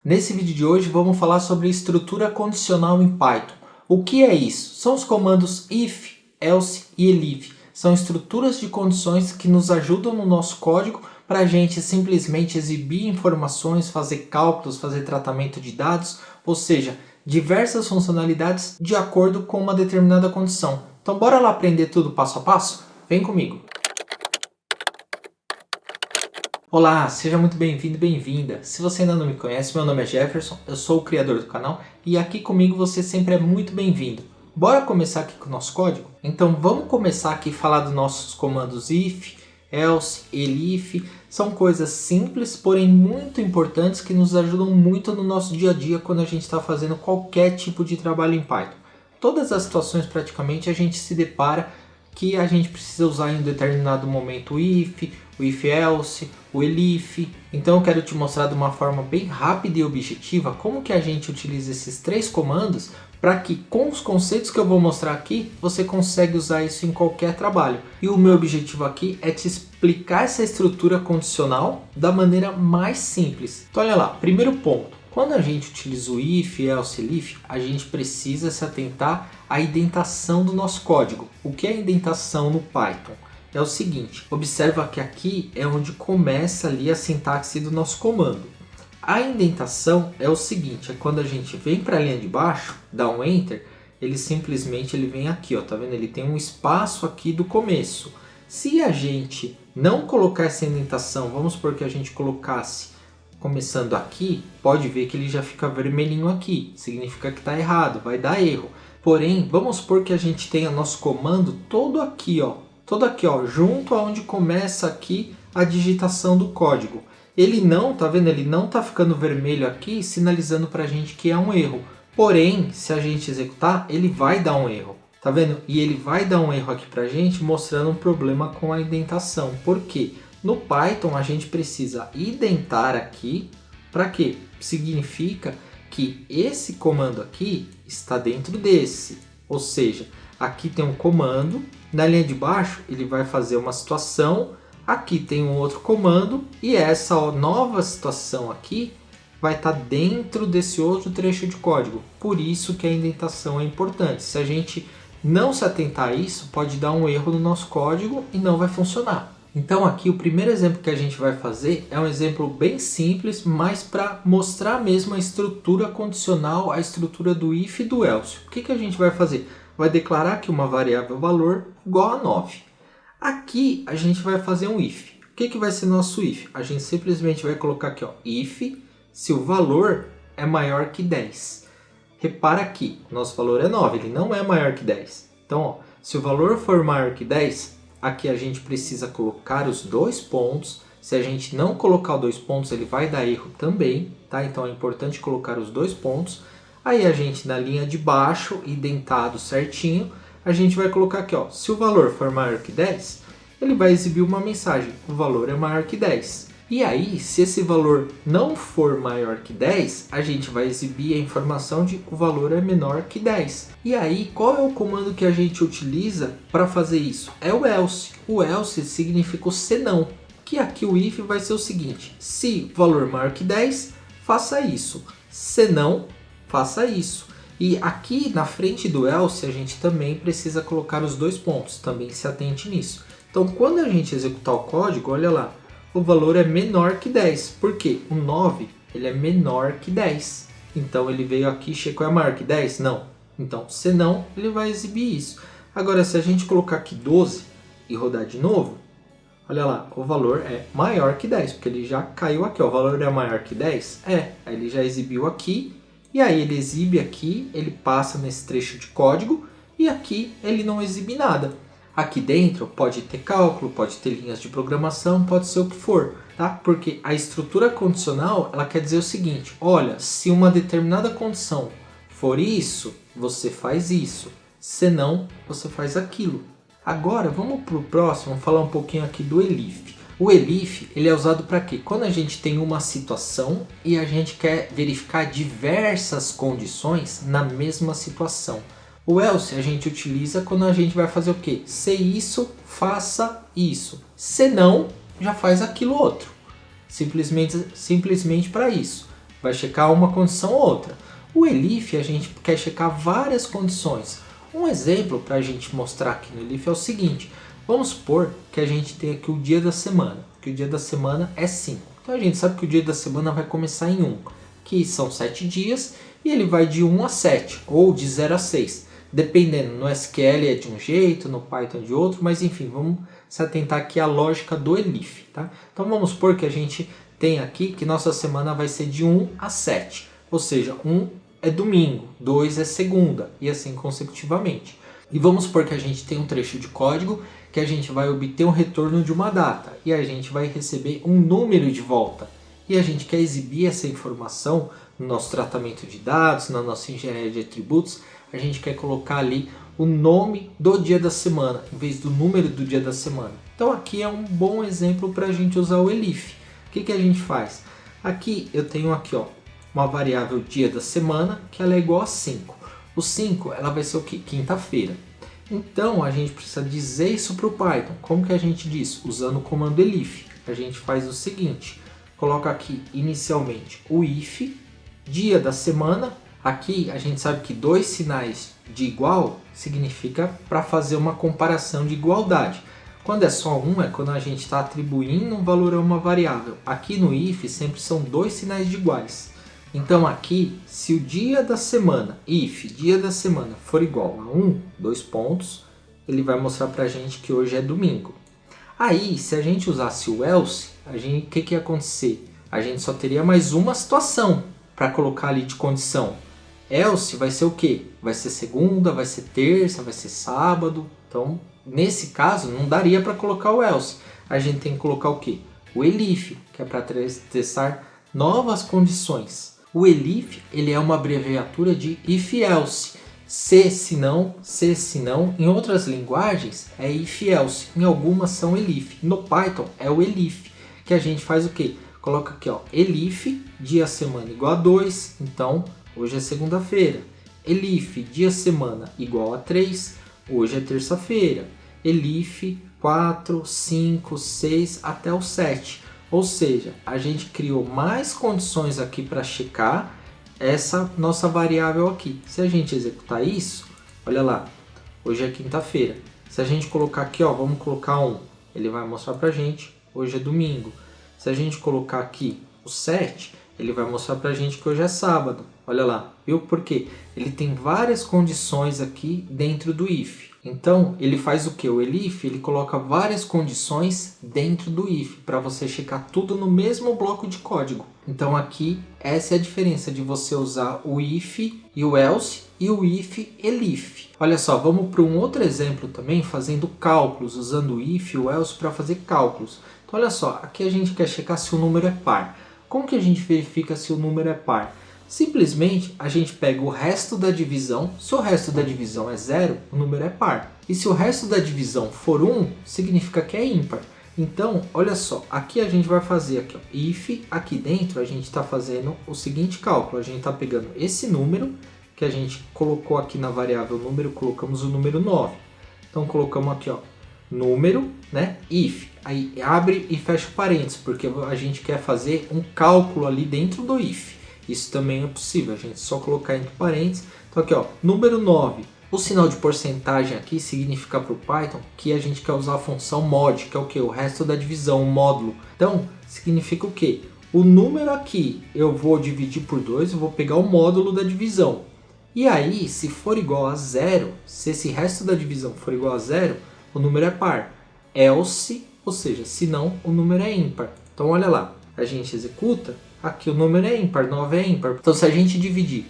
Nesse vídeo de hoje vamos falar sobre estrutura condicional em Python. O que é isso? São os comandos if, else e elif. São estruturas de condições que nos ajudam no nosso código para a gente simplesmente exibir informações, fazer cálculos, fazer tratamento de dados, ou seja, diversas funcionalidades de acordo com uma determinada condição. Então bora lá aprender tudo passo a passo? Vem comigo! Olá, seja muito bem-vindo e bem-vinda. Se você ainda não me conhece, meu nome é Jefferson, eu sou o criador do canal e aqui comigo você sempre é muito bem-vindo. Bora começar aqui com o nosso código? Então vamos começar aqui a falar dos nossos comandos if, else, elif. São coisas simples, porém muito importantes que nos ajudam muito no nosso dia a dia quando a gente está fazendo qualquer tipo de trabalho em Python. Todas as situações praticamente a gente se depara que a gente precisa usar em um determinado momento o if else, o elif. Então eu quero te mostrar de uma forma bem rápida e objetiva como que a gente utiliza esses três comandos para que com os conceitos que eu vou mostrar aqui, você consegue usar isso em qualquer trabalho. E o meu objetivo aqui é te explicar essa estrutura condicional da maneira mais simples. Então olha lá, primeiro ponto. Quando a gente utiliza o if, else, elif, a gente precisa se atentar à indentação do nosso código. O que é indentação no Python? É o seguinte, observa que aqui é onde começa ali a sintaxe do nosso comando. A indentação é o seguinte, é quando a gente vem para a linha de baixo, dá um Enter, ele simplesmente vem aqui, ó, tá vendo? Ele tem um espaço aqui do começo. Se a gente não colocar essa indentação, vamos supor que a gente colocasse começando aqui, pode ver que ele já fica vermelhinho aqui, significa que está errado, vai dar erro. Porém, vamos supor que a gente tenha nosso comando todo aqui, ó, junto aonde começa aqui a digitação do código. Ele não, tá vendo? Ele não tá ficando vermelho aqui, sinalizando para a gente que é um erro. Porém, se a gente executar, ele vai dar um erro. Tá vendo? E ele vai dar um erro aqui para a gente, mostrando um problema com a indentação. Por quê? No Python a gente precisa indentar aqui, para quê? Significa que esse comando aqui está dentro desse, ou seja, aqui tem um comando, na linha de baixo ele vai fazer uma situação, aqui tem um outro comando e essa nova situação aqui vai estar dentro desse outro trecho de código, por isso que a indentação é importante. Se a gente não se atentar a isso, pode dar um erro no nosso código e não vai funcionar. Então aqui o primeiro exemplo que a gente vai fazer é um exemplo bem simples, mas para mostrar mesmo a estrutura condicional, a estrutura do if e do else. O que a gente vai fazer? Vai declarar que uma variável valor igual a 9. Aqui a gente vai fazer um if. O que vai ser nosso if? A gente simplesmente vai colocar aqui, ó, if se o valor é maior que 10. Repara aqui, nosso valor é 9, ele não é maior que 10. Então, ó, se o valor for maior que 10, aqui a gente precisa colocar os dois pontos. Se a gente não colocar os dois pontos, ele vai dar erro também, tá? Então é importante colocar os dois pontos. Aí a gente na linha de baixo, indentado certinho, a gente vai colocar aqui, ó, se o valor for maior que 10, ele vai exibir uma mensagem, o valor é maior que 10. E aí, se esse valor não for maior que 10, a gente vai exibir a informação de que o valor é menor que 10. E aí, qual é o comando que a gente utiliza para fazer isso? É o else. O else significa o senão, que aqui o if vai ser o seguinte, se o valor é maior que 10, faça isso, senão, faça isso. E aqui na frente do else a gente também precisa colocar os dois pontos, também se atente nisso. Então quando a gente executar o código, olha lá, o valor é menor que 10. Por quê? O 9 ele é menor que 10. Então ele veio aqui e checou, é maior que 10? Não. Então senão ele vai exibir isso. Agora se a gente colocar aqui 12 e rodar de novo, olha lá, o valor é maior que 10, porque ele já caiu aqui, ó, o valor é maior que 10? É, aí ele já exibiu aqui. E aí ele exibe aqui, ele passa nesse trecho de código e aqui ele não exibe nada. Aqui dentro pode ter cálculo, pode ter linhas de programação, pode ser o que for, tá? Porque a estrutura condicional, ela quer dizer o seguinte, olha, se uma determinada condição for isso, você faz isso, senão você faz aquilo. Agora vamos para o próximo, falar um pouquinho aqui do elif. O elif ele é usado para quê? Quando a gente tem uma situação e a gente quer verificar diversas condições na mesma situação. O else a gente utiliza quando a gente vai fazer o quê? Se isso, faça isso. Se não, já faz aquilo outro. Simplesmente para isso. vai checar uma condição ou outra. O elif a gente quer checar várias condições. Um exemplo para a gente mostrar aqui no elif é o seguinte: vamos supor que a gente tem aqui o dia da semana, que o dia da semana é 5. Então a gente sabe que o dia da semana vai começar em 1, que são 7 dias, e ele vai de 1 a 7, ou de 0 a 6. Dependendo, no SQL é de um jeito, no Python de outro, mas enfim, vamos se atentar aqui à lógica do elif. Tá? Então vamos supor que a gente tem aqui que nossa semana vai ser de 1 a 7, ou seja, 1 é domingo, 2 é segunda, e assim consecutivamente. E vamos supor que a gente tem um trecho de código que a gente vai obter um retorno de uma data, e a gente vai receber um número de volta. E a gente quer exibir essa informação no nosso tratamento de dados, na nossa engenharia de atributos. A gente quer colocar ali o nome do dia da semana, em vez do número do dia da semana. Então aqui é um bom exemplo para a gente usar o elif. O que a gente faz? Aqui eu tenho aqui, ó, uma variável dia da semana, que ela é igual a 5. O 5 ela vai ser o que? Quinta-feira. Então a gente precisa dizer isso para o Python. Como que a gente diz? Usando o comando elif. A gente faz o seguinte: coloca aqui inicialmente o if, dia da semana. Aqui a gente sabe que 2 sinais de igual significa para fazer uma comparação de igualdade. Quando é só um, é quando a gente está atribuindo um valor a uma variável. Aqui no if sempre são 2 sinais de iguais. Então aqui, se o dia da semana, if, dia da semana, for igual a 1, 2 pontos, ele vai mostrar para a gente que hoje é domingo. Aí, se a gente usasse o else, o que ia acontecer? A gente só teria mais uma situação para colocar ali de condição. Else vai ser o quê? Vai ser segunda, vai ser terça, vai ser sábado. Então, nesse caso, não daria para colocar o else. A gente tem que colocar o quê? O elif, que é para testar novas condições. O elif ele é uma abreviatura de if-else. Se não. Em outras linguagens é if-else. Em algumas são elif. No Python é o elif, que a gente faz o quê? Coloca aqui, ó, elif, dia semana igual a 2. Então, hoje é segunda-feira. Elif, dia semana igual a 3. Hoje é terça-feira. Elif, 4, 5, 6 até o 7. Ou seja, a gente criou mais condições aqui para checar essa nossa variável aqui. Se a gente executar isso, olha lá, hoje é quinta-feira. Se a gente colocar aqui, ó, vamos colocar 1, ele vai mostrar para a gente, hoje é domingo. Se a gente colocar aqui o 7, ele vai mostrar para a gente que hoje é sábado. Olha lá, viu? Por quê? Ele tem várias condições aqui dentro do if. Então, ele faz o que? O elif, ele coloca várias condições dentro do if, para você checar tudo no mesmo bloco de código. Então aqui, essa é a diferença de você usar o if e o else e o if elif. Olha só, vamos para um outro exemplo também, fazendo cálculos, usando o if e o else para fazer cálculos. Então olha só, aqui a gente quer checar se o número é par. Como que a gente verifica se o número é par? Simplesmente a gente pega o resto da divisão. Se o resto da divisão é 0, o número é par. E se o resto da divisão for 1, significa que é ímpar. Então, olha só, aqui a gente vai fazer aqui, ó, if, aqui dentro a gente está fazendo o seguinte cálculo. A gente está pegando esse número, que a gente colocou aqui na variável número, colocamos o número 9. Então colocamos aqui, ó, número, né, if. Aí abre e fecha parênteses, porque a gente quer fazer um cálculo ali dentro do if. Isso também é possível, a gente só colocar entre parênteses. Então aqui, ó, número 9. O sinal de porcentagem aqui significa para o Python que a gente quer usar a função mod, que é o que? O resto da divisão, o módulo. Então, significa o quê? O número aqui eu vou dividir por 2, eu vou pegar o módulo da divisão. E aí, se for igual a 0, se esse resto da divisão for igual a 0, o número é par. Else, ou seja, se não, o número é ímpar. Então olha lá, a gente executa. Aqui o número é ímpar, 9 é ímpar. Então se a gente dividir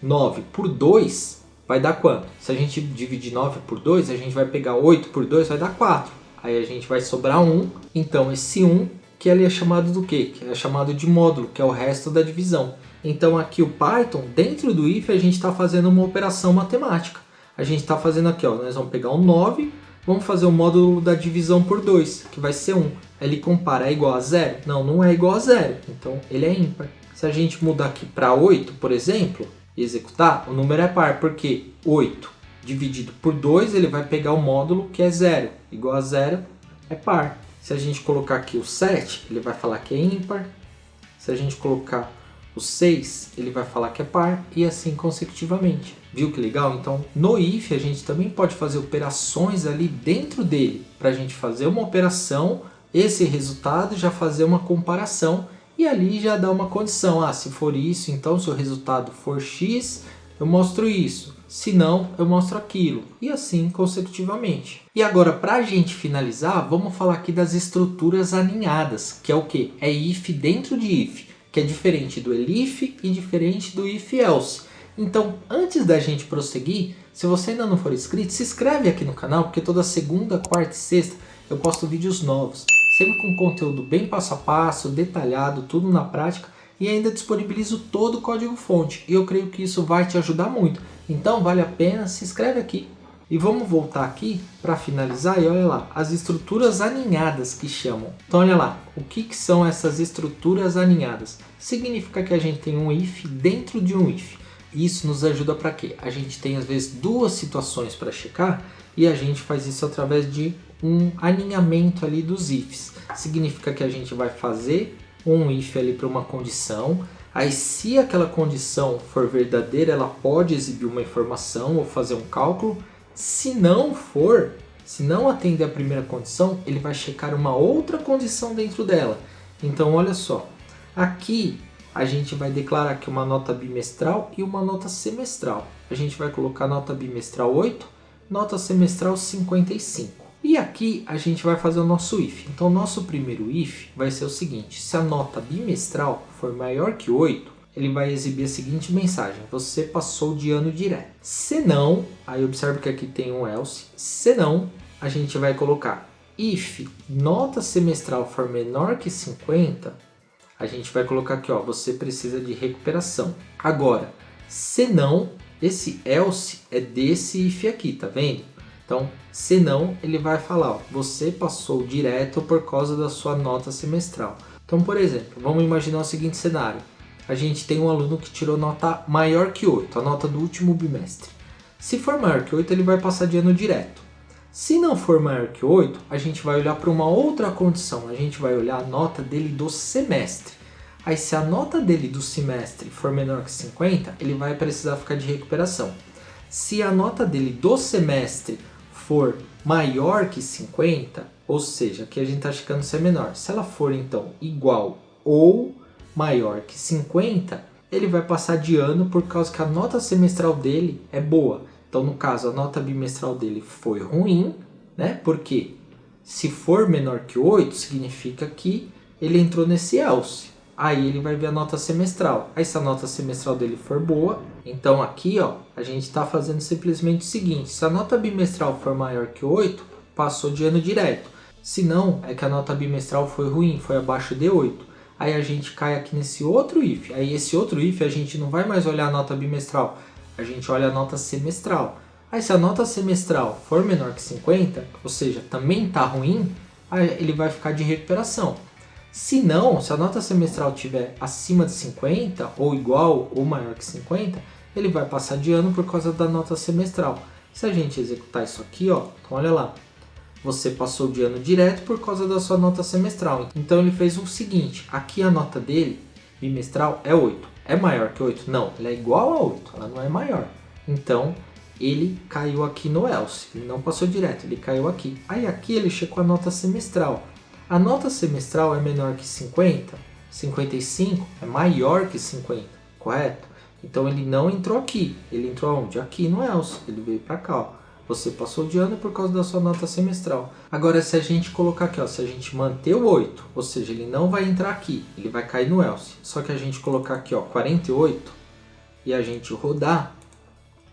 9 por 2, vai dar quanto? Se a gente dividir 9 por 2, a gente vai pegar 8 por 2, vai dar 4. Aí a gente vai sobrar 1. Então esse 1, que ele é chamado do quê? Que é chamado de módulo, que é o resto da divisão. Então aqui o Python, dentro do if, a gente está fazendo uma operação matemática. A gente está fazendo aqui, ó, nós vamos pegar o 9, vamos fazer o módulo da divisão por 2, que vai ser 1. Ele compara, é igual a 0? Não, não é igual a 0. Então, ele é ímpar. Se a gente mudar aqui para 8, por exemplo, e executar, o número é par. Porque 8 dividido por 2, ele vai pegar o módulo que é 0. Igual a 0 é par. Se a gente colocar aqui o 7, ele vai falar que é ímpar. Se a gente colocar O 6 ele vai falar que é par e assim consecutivamente. Viu que legal? Então no if a gente também pode fazer operações ali dentro dele. Para a gente fazer uma operação, esse resultado já fazer uma comparação e ali já dá uma condição. Ah, se for isso, então se o resultado for x, eu mostro isso. Se não, eu mostro aquilo. E assim consecutivamente. E agora, para a gente finalizar, vamos falar aqui das estruturas aninhadas. Que é o quê? É if dentro de if. Que é diferente do elif e diferente do if-else. Então, antes da gente prosseguir, se você ainda não for inscrito, se inscreve aqui no canal. Porque toda segunda, quarta e sexta eu posto vídeos novos. Sempre com conteúdo bem passo a passo, detalhado, tudo na prática. E ainda disponibilizo todo o código fonte. E eu creio que isso vai te ajudar muito. Então vale a pena, se inscreve aqui. E vamos voltar aqui para finalizar e olha lá, as estruturas aninhadas que chamam. Então olha lá, o que são essas estruturas aninhadas? Significa que a gente tem um if dentro de um if. Isso nos ajuda para quê? A gente tem às vezes duas situações para checar e a gente faz isso através de um alinhamento ali dos ifs. Significa que a gente vai fazer um if ali para uma condição. Aí se aquela condição for verdadeira, ela pode exibir uma informação ou fazer um cálculo. Se não for, se não atender a primeira condição, ele vai checar uma outra condição dentro dela. Então olha só, aqui a gente vai declarar aqui uma nota bimestral e uma nota semestral. A gente vai colocar nota bimestral 8, nota semestral 55. E aqui a gente vai fazer o nosso if. Então o nosso primeiro if vai ser o seguinte: se a nota bimestral for maior que 8, ele vai exibir a seguinte mensagem: você passou de ano direto. Se não, aí observe que aqui tem um else. Se não, a gente vai colocar if nota semestral for menor que 50, a gente vai colocar aqui, ó, você precisa de recuperação. Agora, se não, esse else é desse if aqui, tá vendo? Então, se não, ele vai falar, ó, você passou direto por causa da sua nota semestral. Então, por exemplo, vamos imaginar o seguinte cenário. A gente tem um aluno que tirou nota maior que 8, a nota do último bimestre. Se for maior que 8, ele vai passar de ano direto. Se não for maior que 8, a gente vai olhar para uma outra condição. A gente vai olhar a nota dele do semestre. Aí, se a nota dele do semestre for menor que 50, ele vai precisar ficar de recuperação. Se a nota dele do semestre for maior que 50, ou seja, aqui a gente está checando se é menor. Se ela for então igual ou maior que 50, ele vai passar de ano por causa que a nota semestral dele é boa. Então no caso a nota bimestral dele foi ruim, né? Porque se for menor que 8, significa que ele entrou nesse else. Aí ele vai ver a nota semestral. Aí se a nota semestral dele for boa, então aqui ó, a gente está fazendo simplesmente o seguinte: se a nota bimestral for maior que 8, passou de ano direto. Se não, é que a nota bimestral foi ruim, foi abaixo de 8. Aí a gente cai aqui nesse outro if. Aí esse outro if a gente não vai mais olhar a nota bimestral, a gente olha a nota semestral. Aí se a nota semestral for menor que 50, ou seja, também está ruim, aí ele vai ficar de recuperação. Se não, se a nota semestral estiver acima de 50, ou igual ou maior que 50, ele vai passar de ano por causa da nota semestral. Se a gente executar isso aqui, ó, então olha lá. Você passou de ano direto por causa da sua nota semestral. Então ele fez o seguinte, aqui a nota dele, bimestral, é 8. É maior que 8? Não, ela é igual a 8, ela não é maior. Então ele caiu aqui no else, ele não passou direto, ele caiu aqui. Aí aqui ele checou a nota semestral. A nota semestral é menor que 50, 55 é maior que 50, correto? Então ele não entrou aqui, ele entrou onde? Aqui no else, ele veio para cá, ó. Você passou de ano por causa da sua nota semestral. Agora se a gente colocar aqui, ó, se a gente manter o 8, ou seja, ele não vai entrar aqui, ele vai cair no else. Só que a gente colocar aqui, ó, 48 e a gente rodar,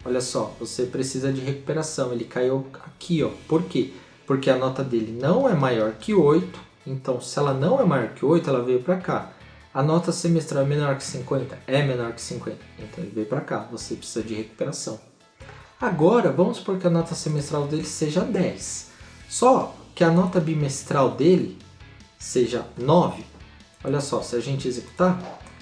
olha só, você precisa de recuperação. Ele caiu aqui, ó. Por quê? Porque a nota dele não é maior que 8, então se ela não é maior que 8, ela veio para cá. A nota semestral é menor que 50? É menor que 50, então ele veio para cá, você precisa de recuperação. Agora, vamos supor que a nota semestral dele seja 10, só que a nota bimestral dele seja 9. Olha só, se a gente executar,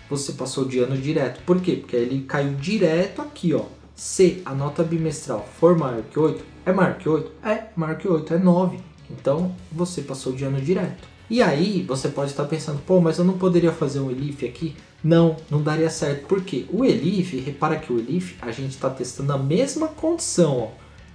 você passou de ano direto. Por quê? Porque ele caiu direto aqui, ó. Se a nota bimestral for maior que 8, é maior que 8? É maior que 8, é 9. Então, você passou de ano direto. E aí, você pode estar pensando, pô, mas eu não poderia fazer um elif aqui Não daria certo. Por quê? O elif, repara que o elif a gente está testando a mesma condição, ó.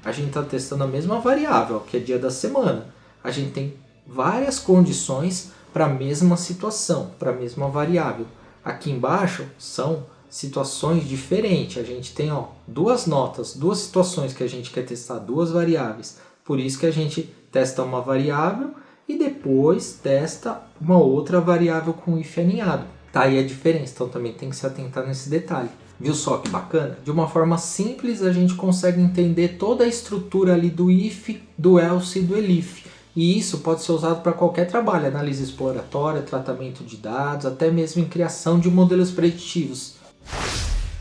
A gente está testando a mesma variável, que é dia da semana. A gente tem várias condições para a mesma situação, para a mesma variável. Aqui embaixo são situações diferentes. A gente tem duas notas, duas situações que a gente quer testar, duas variáveis. Por isso que a gente testa uma variável e depois testa uma outra variável com if aninhado. Tá aí a diferença, então também tem que se atentar nesse detalhe. Viu só que bacana? De uma forma simples a gente consegue entender toda a estrutura ali do if, do else e do elif. E isso pode ser usado para qualquer trabalho, análise exploratória, tratamento de dados, até mesmo em criação de modelos preditivos.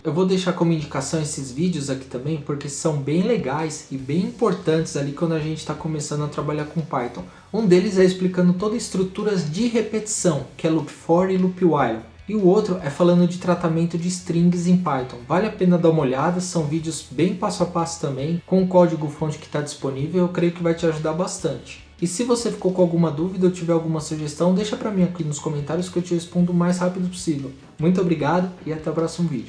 Eu vou deixar como indicação esses vídeos aqui também, porque são bem legais e bem importantes ali quando a gente está começando a trabalhar com Python. Um deles é explicando todas as estruturas de repetição, que é loop for e loop while. E o outro é falando de tratamento de strings em Python. Vale a pena dar uma olhada, são vídeos bem passo a passo também, com o código fonte que está disponível, eu creio que vai te ajudar bastante. E se você ficou com alguma dúvida ou tiver alguma sugestão, deixa para mim aqui nos comentários que eu te respondo o mais rápido possível. Muito obrigado e até o próximo vídeo.